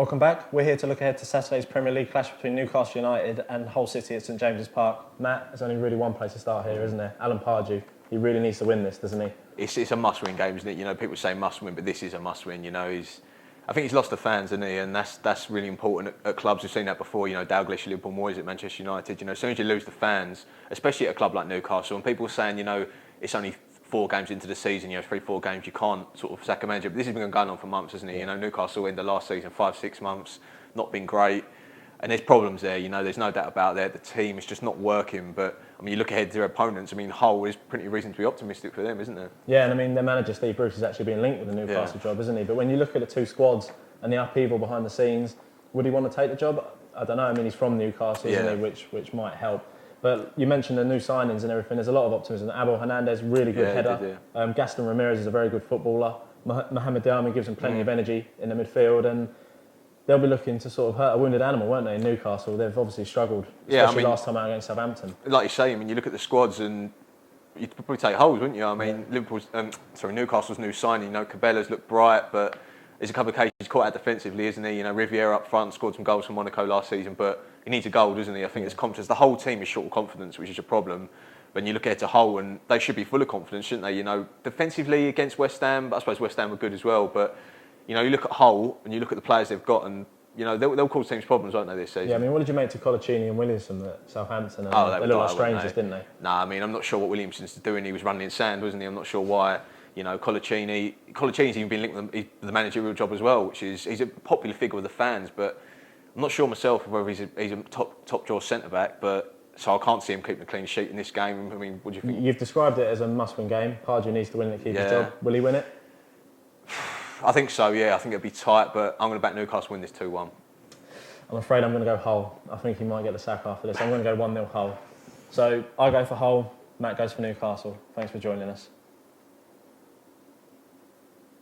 Welcome back. We're here to look ahead to Saturday's Premier League clash between Newcastle United and Hull City at St James's Park. Matt, there's only really one place to start here, isn't there? Alan Pardew. He really needs to win this, doesn't he? It's a must-win game, isn't it? You know, people say must-win, but this is a must-win. You know, I think he's lost the fans, hasn't he? And that's really important at clubs. We've seen that before. You know, Dalglish, Liverpool, Moyes at Manchester United. You know, as soon as you lose the fans, especially at a club like Newcastle, and people are saying, you know, it's only 4 games into the season, you know, 3-4 games, you can't sort of sack a manager. But this has been going on for months, hasn't it? You know, Newcastle in the last season, 5-6 months, not been great. And there's problems there, you know, there's no doubt about that. The team is just not working. But, I mean, you look ahead to their opponents, I mean, Hull is plenty of reason to be optimistic for them, isn't there? Yeah, and I mean, their manager, Steve Bruce, is actually being linked with the Newcastle job, isn't he? But when you look at the two squads and the upheaval behind the scenes, would he want to take the job? I don't know. I mean, he's from Newcastle, isn't he, which might help. But you mentioned the new signings and everything. There's a lot of optimism. Abel Hernandez, really good header. Gaston Ramirez is a very good footballer. Mohamed Darmi gives them plenty of energy in the midfield, and they'll be looking to sort of hurt a wounded animal, won't they, in Newcastle? They've obviously struggled, especially last time out against Southampton. Like you say, I mean, you look at the squads and you'd probably take Hull's, wouldn't you? I mean, Newcastle's new signing, you know, Cabela's looked bright, but there's a couple of cases he's caught out defensively, isn't he? You know, Riviera up front scored some goals for Monaco last season, but he needs a goal, doesn't he? I think there's confidence. The whole team is short of confidence, which is a problem. When you look ahead to Hull, and they should be full of confidence, shouldn't they? You know, defensively against West Ham, but I suppose West Ham were good as well. But, you know, you look at Hull and you look at the players they've got, and, you know, they'll cause teams problems, won't they, this season? Yeah, I mean, what did you make to Colaccini and Williamson at Southampton? They looked like strangers, didn't they? Nah, I mean, I'm not sure what Williamson's doing. He was running in sand, wasn't he? I'm not sure why. You know, Colaccini's even been linked with the managerial job as well, which is, he's a popular figure with the fans, but I'm not sure myself whether he's a top draw centre-back, but so I can't see him keeping a clean sheet in this game. I mean, what do you think? You've described it as a must-win game. Pardew needs to win it to keep his job. Will he win it? I think so, yeah. I think it'll be tight, but I'm going to back Newcastle win this 2-1. I'm afraid I'm going to go Hull. I think he might get the sack after this. I'm going to go 1-0 Hull. So I go for Hull, Matt goes for Newcastle. Thanks for joining us.